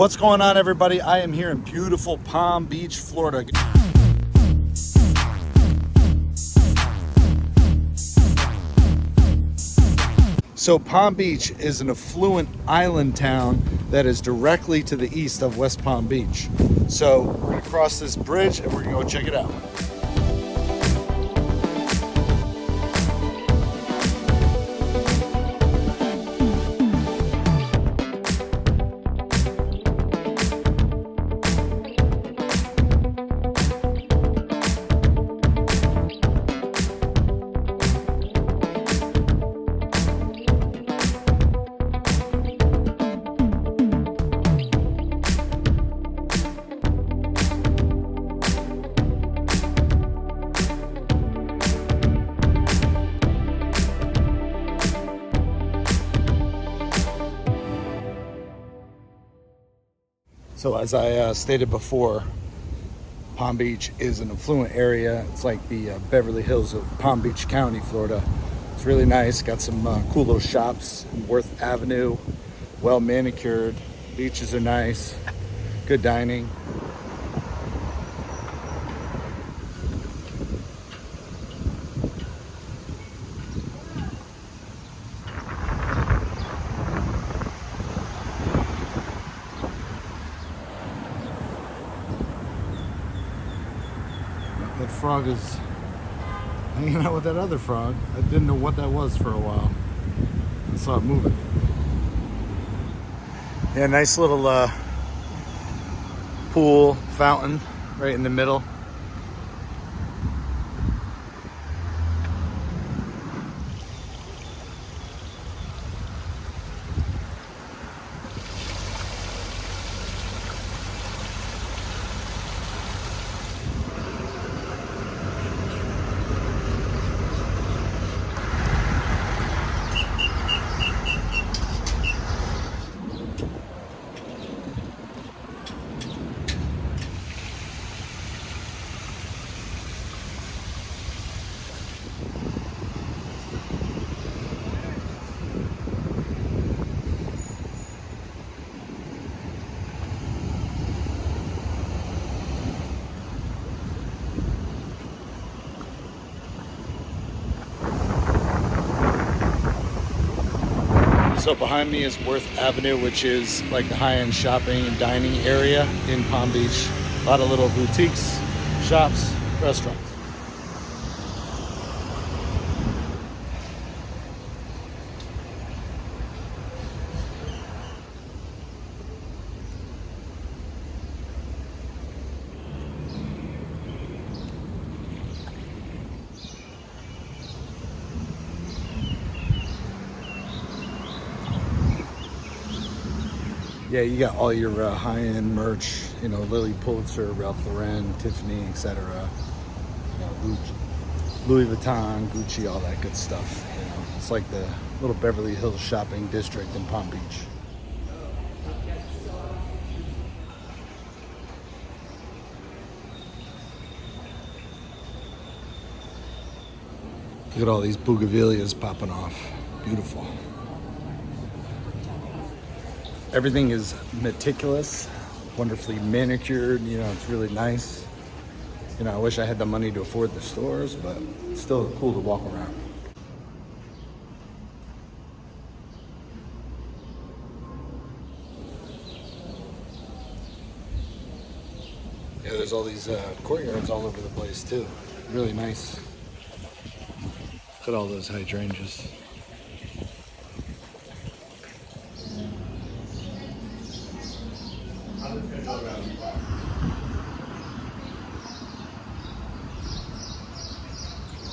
What's going on, everybody? I am here in beautiful Palm Beach, Florida. So Palm Beach is an affluent island town that is directly to the east of West Palm Beach. So we're gonna cross this bridge and we're gonna go check it out. So as I stated before, Palm Beach is an affluent area. It's like the Beverly Hills of Palm Beach County, Florida. It's really nice. Got some cool little shops. Worth Avenue, well manicured. Beaches are nice. Good dining. That frog is hanging out with that other frog. I didn't know what that was for a while. I saw it moving. Yeah, nice little pool, fountain right in the middle. So behind me is Worth Avenue, which is like the high-end shopping and dining area in Palm Beach. A lot of little boutiques, shops, restaurants. Yeah, you got all your high-end merch, you know, Lily Pulitzer, Ralph Lauren, Tiffany, etc. You know, Louis Vuitton, Gucci, all that good stuff. You know, it's like the little Beverly Hills shopping district in Palm Beach. Look at all these bougainvilleas popping off. Beautiful. Everything is meticulous, wonderfully manicured. You know, it's really nice. You know, I wish I had the money to afford the stores, but it's still cool to walk around. Yeah, there's all these courtyards all over the place too. Really nice. Look at all those hydrangeas.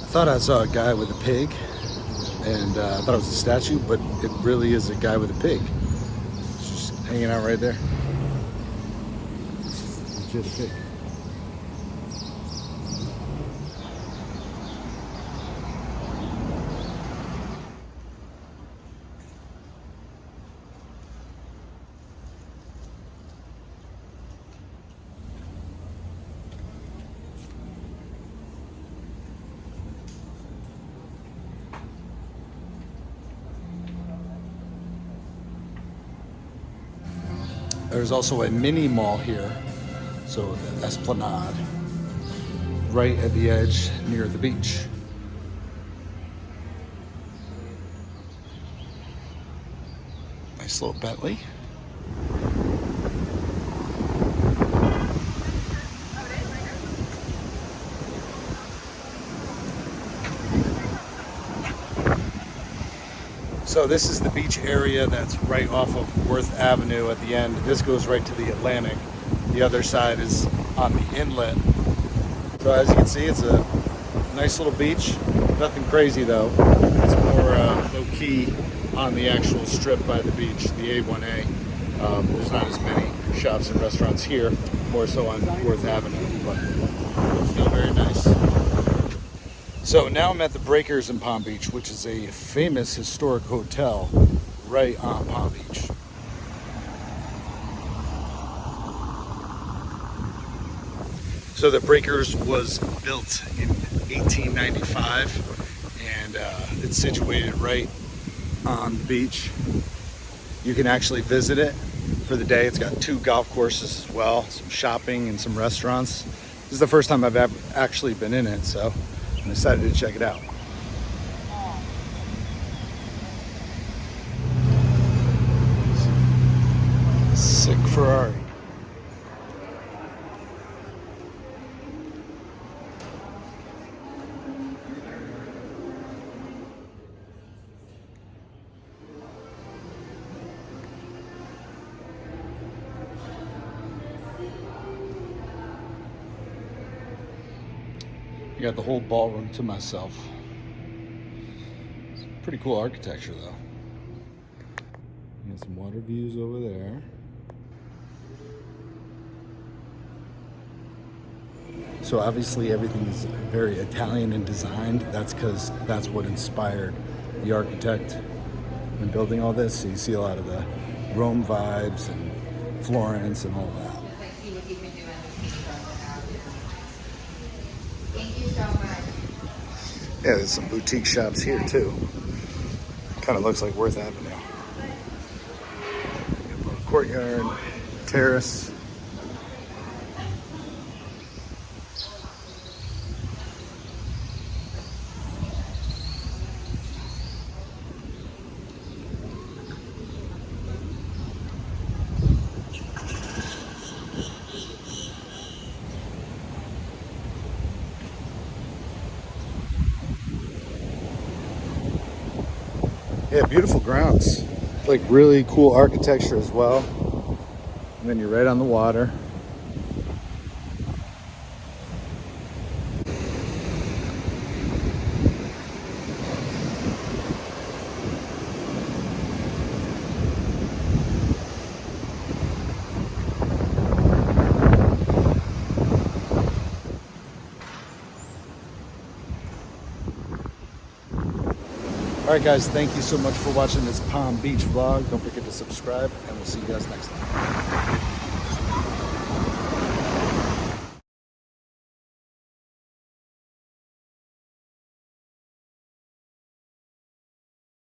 I thought I saw a guy with a pig, and I thought it was a statue, but it really is a guy with a pig. It's just hanging out right there. It's legit a pig. There's also a mini mall here, so the Esplanade, right at the edge near the beach. Nice little Bentley. So this is the beach area that's right off of Worth Avenue at the end. This goes right to the Atlantic. The other side is on the inlet. So as you can see, it's a nice little beach. Nothing crazy though. It's more low-key on the actual strip by the beach, the A1A. There's not as many shops and restaurants here, more so on Worth Avenue, but it's still very nice. So now I'm at the Breakers in Palm Beach, which is a famous historic hotel right on Palm Beach. So the Breakers was built in 1895 and it's situated right on the beach. You can actually visit it for the day. It's got 2 golf courses as well, some shopping and some restaurants. This is the first time I've ever actually been in it, so I'm excited to check it out. Sick Ferrari. I got the whole ballroom to myself. It's pretty cool architecture though. You got some water views over there. So obviously everything is very Italian in design. That's because that's what inspired the architect when building all this. So you see a lot of the Rome vibes and Florence and all that. Yeah, there's some boutique shops here too. Kind of looks like Worth Avenue. Courtyard, terrace. Yeah, beautiful grounds. Like really cool architecture as well. And then you're right on the water. All right, guys, thank you so much for watching this Palm Beach vlog. Don't forget to subscribe, and we'll see you guys next time.